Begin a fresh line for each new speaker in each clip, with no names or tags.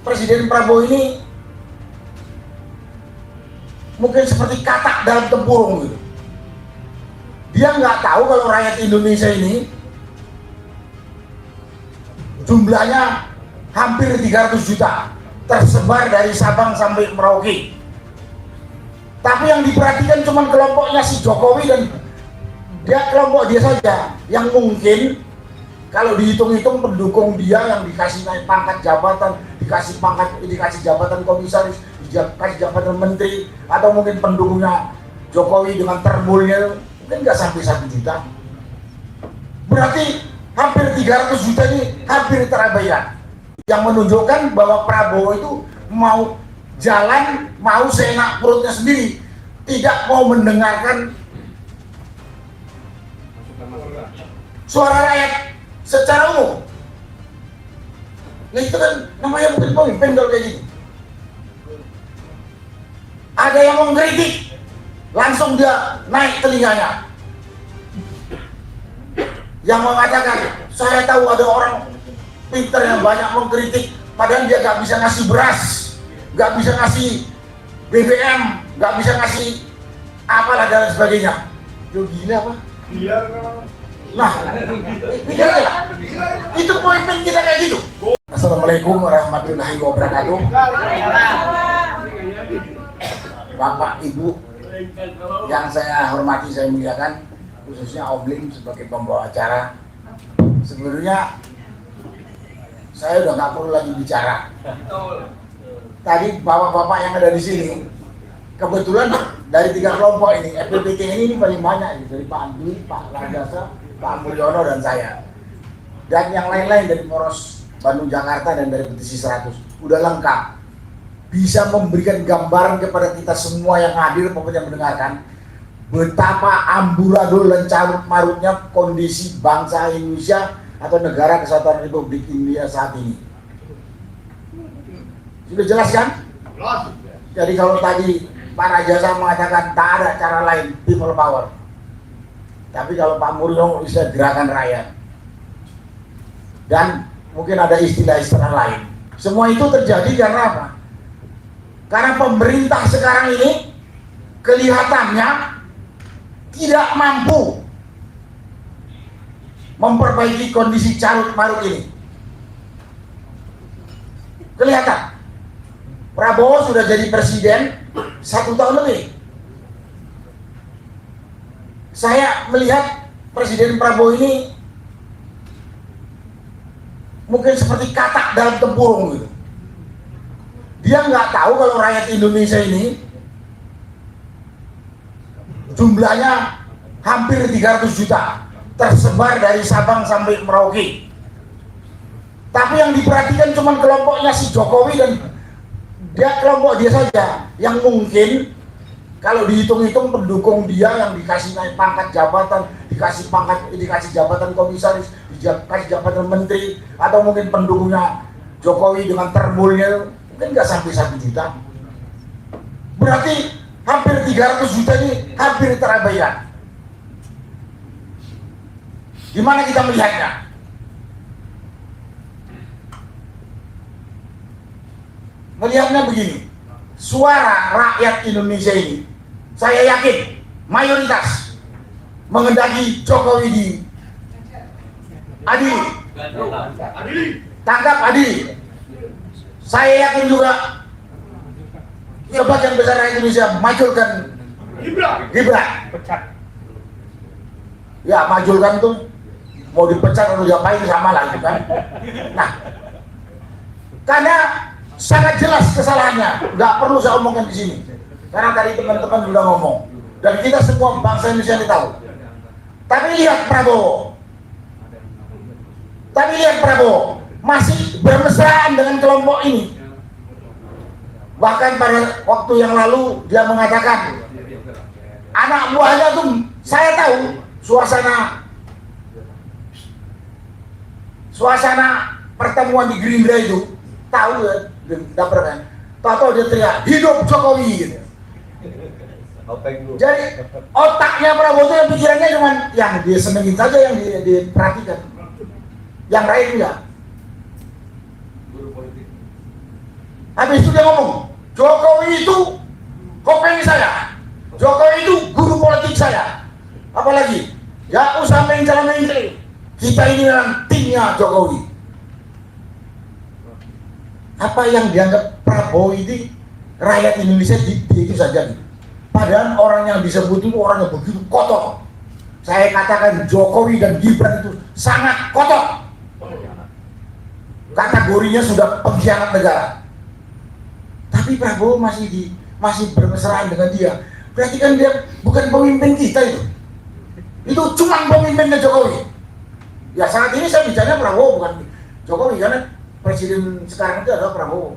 Presiden Prabowo ini mungkin seperti katak dalam tempurung gitu. Dia nggak tahu kalau rakyat Indonesia ini jumlahnya hampir 300 juta, tersebar dari Sabang sampai Merauke. Tapi yang diperhatikan cuma kelompoknya si Jokowi dan kelompok dia saja yang mungkin kalau dihitung-hitung pendukung dia yang dikasih naik pangkat jabatan, dikasih jabatan komisaris, dikasih jabatan menteri, atau mungkin pendukungnya Jokowi dengan terbulnya mungkin nggak sampai 1 juta. Berarti hampir 300 juta ini hampir terabaikan, yang menunjukkan bahwa Prabowo itu mau jalan, mau seenak perutnya sendiri, tidak mau mendengarkan suara rakyat secara umum. Nah itu kan namanya bukan pemimpin kalau kayak gitu. Ada yang mengkritik, langsung dia naik telinganya. Yang mengatakan, saya tahu ada orang pintar yang banyak mengkritik, padahal dia gak bisa ngasih beras, gak bisa ngasih BBM, gak bisa ngasih apalah dan sebagainya. Yo gila apa? Gila. Nah, itu pemimpin kita kayak gitu. Assalamualaikum warahmatullahi wabarakatuh. Bapak, Ibu yang saya hormati, saya muliakan, khususnya Oblim sebagai pembawa acara. Sebenarnya saya udah nggak perlu lagi bicara. Tadi bapak-bapak yang ada di sini, kebetulan dari 3 kelompok ini, FPPT ini paling banyak, dari Pak Andri, Pak Rajasa, Pak Mulyono dan saya, dan yang lain-lain dari Poros Bandung Jakarta dan dari Petisi 100, udah lengkap, bisa memberikan gambaran kepada kita semua yang hadir maupun yang mendengarkan betapa amburadul dan carut marutnya kondisi bangsa Indonesia atau Negara Kesatuan Republik Indonesia saat ini. Sudah jelas kan? Jadi kalau tadi Pak Rajasa mengatakan tak ada cara lain, people power. Tapi kalau Pak Mulyono bisa gerakan rakyat. Dan mungkin ada istilah-istilah lain. Semua itu terjadi karena apa? Karena pemerintah sekarang ini kelihatannya tidak mampu memperbaiki kondisi carut marut ini. Kelihatan Prabowo sudah jadi presiden 1 tahun lebih. Saya melihat Presiden Prabowo ini mungkin seperti katak dalam tempurung gitu. Dia nggak tahu kalau rakyat Indonesia ini jumlahnya hampir 300 juta, tersebar dari Sabang sampai Merauke. Tapi yang diperhatikan cuma kelompoknya si Jokowi dan kelompok dia saja yang mungkin kalau dihitung-hitung pendukung dia yang dikasih naik pangkat jabatan, dikasih jabatan komisaris, dikasih jabatan menteri, atau mungkin pendukungnya Jokowi dengan terbulnya mungkin nggak sampai 1 juta. Berarti hampir 300 juta ini hampir terabaikan. Gimana kita melihatnya? Melihatnya begini, suara rakyat Indonesia ini, saya yakin mayoritas mengendaki Jokowi di adili, tangkap adili. Saya yakin juga sebagian besar rakyat Indonesia majulkan Gibran. Ya majulkan tuh mau dipecat atau diapain sama lah itu kan. Nah, karena sangat jelas kesalahannya, nggak perlu saya omongkan di sini. Karena tadi teman-teman sudah ngomong dan kita semua bangsa Indonesia ini tahu. Tapi lihat Prabowo masih bermesraan dengan kelompok ini. Bahkan pada waktu yang lalu dia mengatakan anak buahnya tuh, saya tahu suasana pertemuan di Gerindra itu, tahu ya, dapet kan? Tahu dia teriak hidup Jokowi gitu. Jadi otaknya Prabowo itu yang pikirannya cuma yang dia senengin saja, yang diperhatikan, yang lain enggak. Habis itu dia ngomong, Jokowi itu kopeng saya, Jokowi itu guru politik saya. Apalagi, ya usah main-main, kita ini memang timnya Jokowi. Apa yang dianggap Prabowo ini rakyat Indonesia dia itu saja. Padahal orang yang disebut itu orang yang begitu kotor. Saya katakan Jokowi dan Gibran itu sangat kotor. Kategorinya sudah pengkhianat negara. Tapi Prabowo masih bermesraan dengan dia. Berarti kan dia bukan pemimpin kita itu. Itu cuma pemimpinnya Jokowi. Ya saat ini saya bicaranya Prabowo bukan Jokowi, karena presiden sekarang itu adalah Prabowo.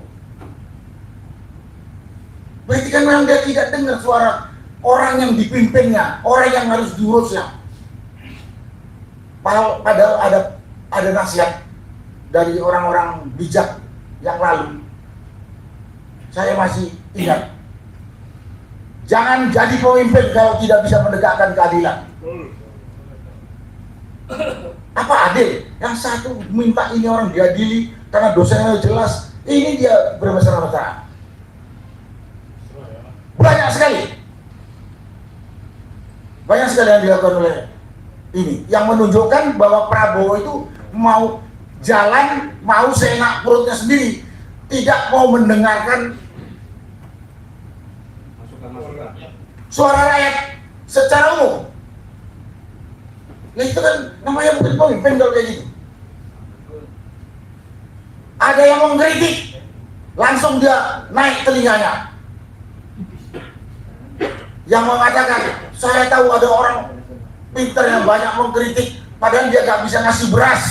Berarti kan memang dia tidak dengar suara orang yang dipimpinnya, orang yang harus diurusnya. Padahal ada nasihat dari orang-orang bijak yang lalu. Saya masih ingat, jangan jadi pemimpin kalau tidak bisa menegakkan keadilan. Apa adil? Yang satu minta ini orang diadili karena dosanya jelas, ini dia bermesra-mesraan. Banyak sekali yang dilakukan oleh ini, yang menunjukkan bahwa Prabowo itu mau jalan, mau seenak perutnya sendiri, tidak mau mendengarkan suara rakyat secara umum. Nah itu kan namanya bukan pemimpin kalau kayak gitu. Ada yang mengkritik, langsung dia naik telinganya. Yang mengatakan, saya tahu ada orang pintar yang banyak mengkritik, padahal dia gak bisa ngasih beras,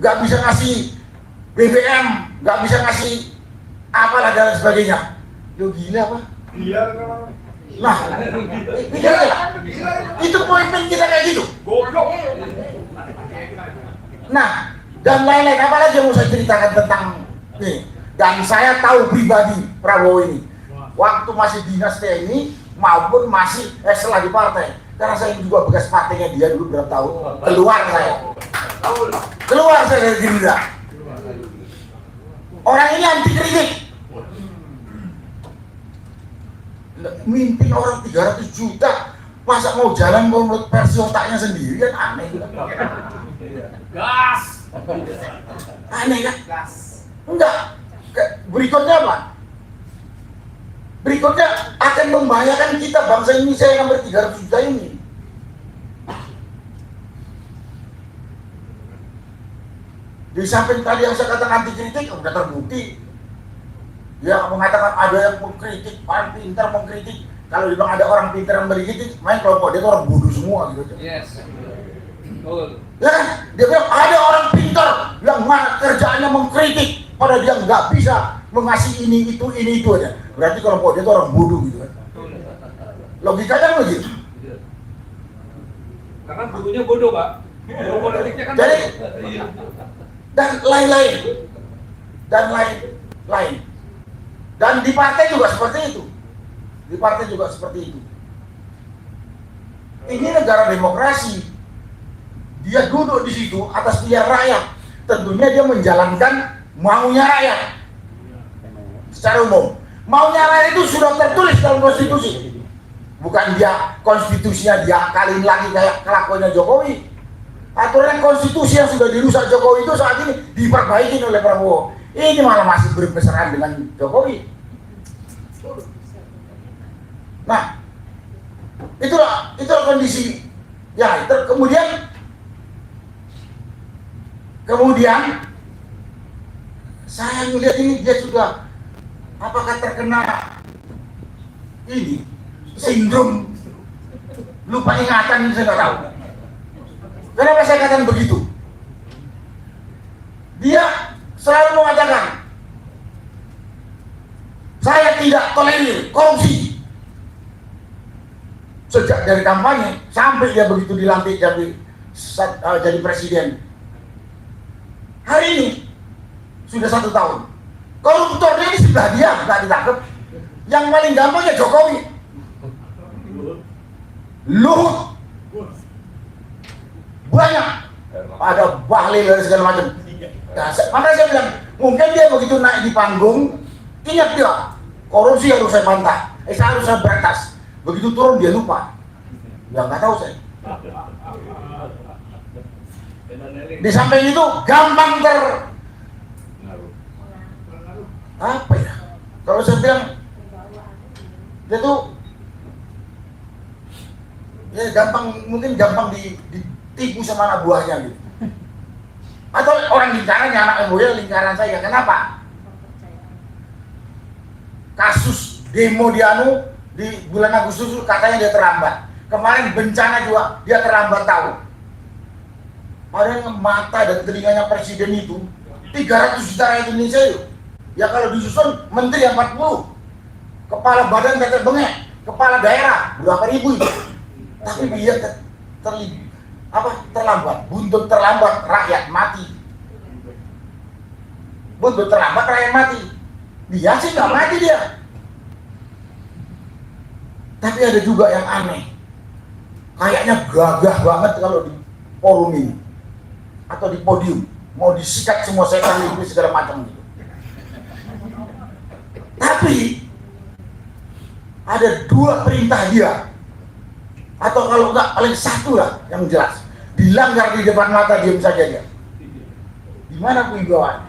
gak bisa ngasih BBM, gak bisa ngasih apalah dan sebagainya. Yo gila apa? Gila. Nah, itu pemimpin kita kayak gitu. Nah, dan lain-lain apalagi yang mau saya ceritakan tentang ini. Dan saya tahu pribadi Prabowo ini, waktu masih dinas TNI maupun masih setelah di partai, karena saya juga bekas partainya dia dulu berapa tahun. Keluar saya dari Gerindra. Orang ini anti kritik, mimpin orang 300 juta, masa mau jalan menurut versi otaknya sendiri kan aneh.
Gas.
Aneh kan? Enggak. Berikutnya apa? Berikutnya akan membahayakan kita bangsa Indonesia yang nomor 300 juta ini. Di samping tadi yang saya katakan anti kritik, sudah terbukti. Dia mengatakan ada yang mengkritik, paling pintar mengkritik. Kalau memang ada orang pintar yang mengkritik, main kelompok dia itu orang bodoh semua gitu.
Yes. Betul.
Ya kan? Dia bilang ada orang pintar yang kerjaannya mengkritik, padahal dia nggak bisa mengasih ini itu aja. Berarti kelompok dia itu orang bodoh gitu kan. Logikanya kan begitu.
Karena gurunya bodoh, Pak. Guru politiknya kan
Jadi,
bodoh.
dan lain-lain. Dan di partai juga seperti itu. Ini negara demokrasi. Dia duduk di situ atas pilihan rakyat. Tentunya dia menjalankan maunya rakyat. Secara umum, maunya rakyat itu sudah tertulis dalam konstitusi. Bukan dia konstitusinya dia akalin lagi kayak kelakuannya Jokowi. Aturan konstitusi yang sudah dirusak Jokowi itu saat ini diperbaiki oleh Prabowo. Ini malah masih bermesraan dengan Jokowi. Nah, itulah kondisi. Ya, kemudian saya melihat ini dia sudah apakah terkena ini sindrom lupa ingatan, saya nggak tahu. Kenapa saya katakan begitu? Dia selalu mengatakan saya tidak tolerir korupsi. Sejak dari kampanye sampai dia begitu dilantik jadi presiden. Hari ini sudah 1 tahun. Koruptornya ini sebelah dia nggak ditangkap. Yang paling gampang ya Jokowi, Luhut, banyak, ada Bahlil dan segala macam. Nah, makanya saya bilang mungkin dia begitu naik di panggung Ingat dia, korupsi harus saya bantah, harus saya berantas. Begitu turun dia lupa. Ya nggak tahu saya. Di samping itu gampang apa ya? Kalau saya bilang dia tuh ya mungkin gampang ditipu sama anak buahnya gitu. Atau orang lingkarannya, anak MUI lingkaran saya. Kenapa? Kasus demo di bulan Agustus katanya dia terlambat. Kemarin bencana juga dia terlambat tahu. Padahal mata dan telinganya presiden itu 300 juta rakyat Indonesia itu. Ya kalau disusun menteri 40, kepala badan tetek bengek, kepala daerah berapa ribu itu. Tapi dia terlambat, buntut terlambat rakyat mati. Buntut terlambat rakyat mati. Dia sih nggak mati dia. Tapi ada juga yang aneh. Kayaknya gagah banget kalau di forum ini atau di podium mau disikat semua setan itu segala macam gitu. Tapi ada 2 perintah dia, atau kalau enggak paling 1 lah yang jelas dilanggar di depan mata, diam saja dia. Gimana kewibawaan?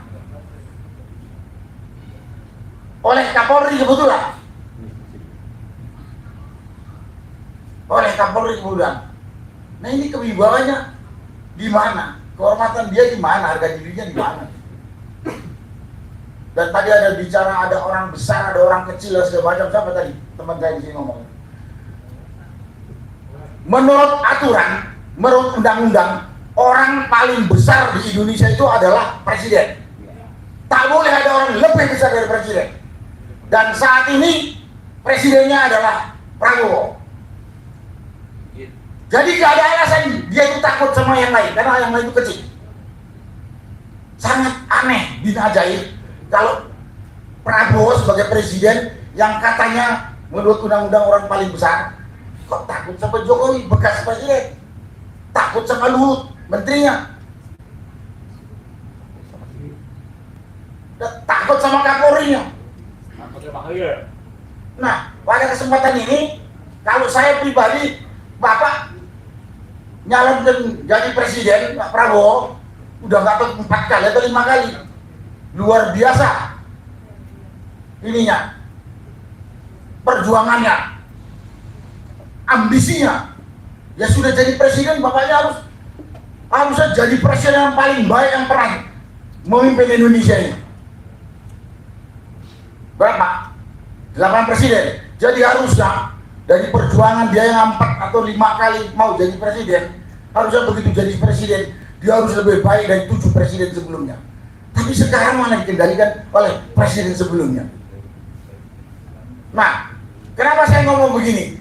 Oleh Kapolri kebetulan. Nah ini kewibawaannya di mana? Kehormatan dia di mana? Harga dirinya di mana? Dan tadi ada bicara, ada orang besar, ada orang kecil, dan segala macam. Siapa tadi? Teman saya di sini ngomong. Menurut aturan, menurut undang-undang, orang paling besar di Indonesia itu adalah presiden. Tak boleh ada orang lebih besar dari presiden. Dan saat ini presidennya adalah Prabowo. Jadi gak ada alasan dia itu takut sama yang lain, karena yang lain itu kecil. Sangat aneh, bin ajaib. Kalau Prabowo sebagai presiden yang katanya menurut undang-undang orang paling besar, kok takut sama Jokowi bekas presiden, takut sama Luhut menterinya, takut sama Kapolrinya. Nah, pada kesempatan ini, kalau saya pribadi, Bapak nyalon jadi presiden, Pak Prabowo udah nggak tahu 4 kali atau 5 kali. Luar biasa ininya, perjuangannya, ambisinya. Ya sudah jadi presiden, bapaknya harusnya jadi presiden yang paling baik yang pernah memimpin Indonesia ini. Berapa? 8 presiden. Jadi harusnya dari perjuangan dia yang 4 atau 5 kali mau jadi presiden, harusnya begitu jadi presiden dia harus lebih baik dari 7 presiden sebelumnya. Tapi sekarang malah dikendalikan oleh presiden sebelumnya. Nah, kenapa saya ngomong begini?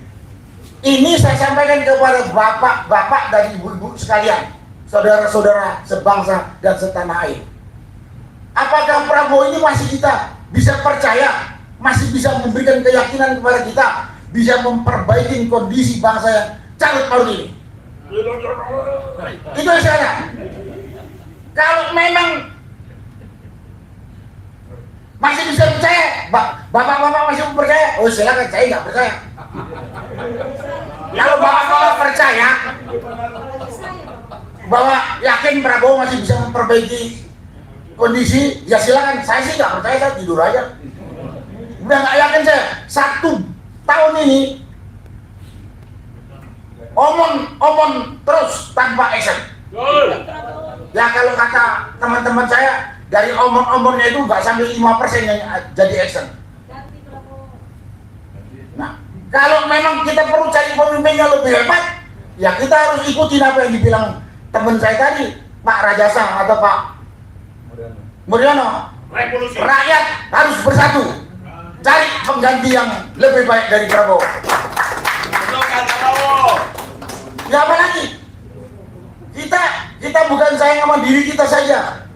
Ini saya sampaikan kepada bapak-bapak dan ibu-ibu sekalian, saudara-saudara sebangsa dan setanah air. Apakah Prabowo ini masih kita bisa percaya, masih bisa memberikan keyakinan kepada kita, bisa memperbaiki kondisi bangsa yang carut marut ini? Itu yang saya. Kalau memang masih bisa percaya, bapak-bapak masih percaya, oh silakan, saya nggak percaya. Kalau bapak-bapak percaya bahwa yakin Prabowo masih bisa memperbaiki kondisi, ya silakan. Saya sih nggak percaya, saya tidur aja. Udah nggak yakin saya. 1 tahun ini omong terus tanpa action. Ya kalau kata teman-teman saya, dari omong-omongnya itu nggak sampai 5% yang jadi action. Nah, kalau memang kita perlu cari pemimpin yang lebih hebat, ya kita harus ikutin apa yang dibilang teman saya tadi, Pak Rajasa atau Pak Mulyono. Rakyat harus bersatu, cari pengganti yang lebih baik dari Prabowo. Ya apalagi kita bukan sayang sama diri kita saja.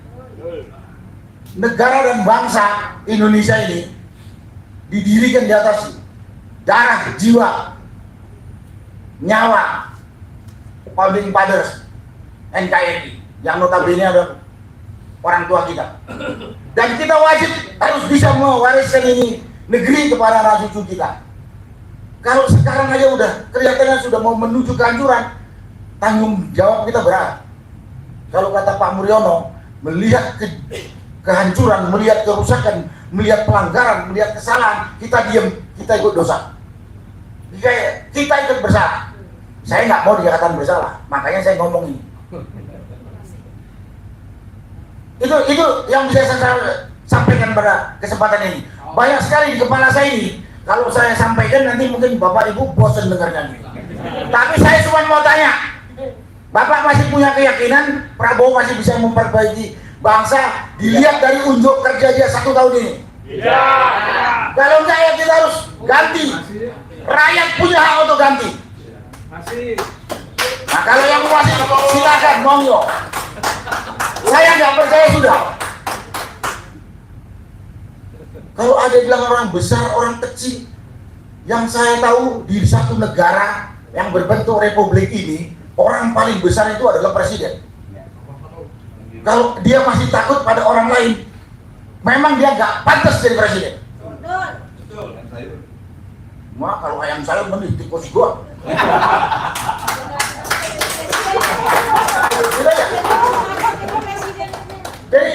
Negara dan bangsa Indonesia ini didirikan di atas darah, jiwa, nyawa founding fathers NKRI yang notabene adalah orang tua kita. Dan kita wajib harus bisa mewariskan ini negeri kepada anak cucu kita. Kalau sekarang aja udah kelihatannya sudah mau menuju kehancuran, tanggung jawab kita berat. Kalau kata Pak Mulyono, melihat kehancuran, melihat kerusakan, melihat pelanggaran, melihat kesalahan, kita diam, kita ikut dosa. Kita ikut bersalah. Saya nggak mau dikatakan bersalah, makanya saya ngomong ini. Itu yang bisa saya sampaikan pada kesempatan ini. Banyak sekali di kepala saya ini. Kalau saya sampaikan nanti mungkin Bapak Ibu bosan dengarnya. Tapi saya cuma mau tanya, Bapak masih punya keyakinan Prabowo masih bisa memperbaiki bangsa dilihat dari unjuk kerja dia 1 tahun ini?
Iya.
Kalau enggak ya kita harus ganti. Rakyat punya hak untuk ganti.
Masih.
Nah kalau yang masih silakan monggo. Saya nggak percaya sudah. Kalau ada bilang orang besar, orang kecil, yang saya tahu di satu negara yang berbentuk republik ini, orang paling besar itu adalah presiden. Kalau dia masih takut pada orang lain, memang dia nggak pantas jadi presiden.
Betul.
Wah, kalau ayam saya mending tikus gua. Jadi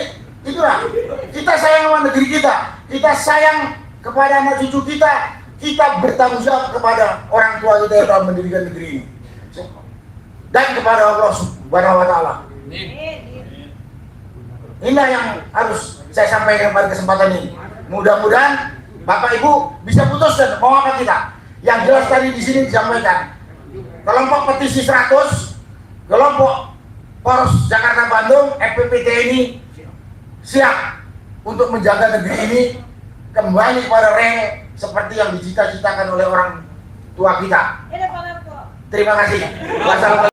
itulah, kita sayang sama negeri kita sayang kepada anak cucu kita bertanggung jawab kepada orang tua kita yang telah mendirikan negeri ini dan kepada Allah Subhanahu wa Ta'ala. Inilah yang harus saya sampaikan pada kesempatan ini. Mudah-mudahan Bapak Ibu bisa putuskan mau apa kita. Yang jelas tadi di sini disampaikan, kelompok petisi 100, kelompok Poros Jakarta Bandung, FPPT ini siap untuk menjaga negeri ini kembali pada rel seperti yang dicita-citakan oleh orang tua kita. Terima kasih. Wassalamualaikum.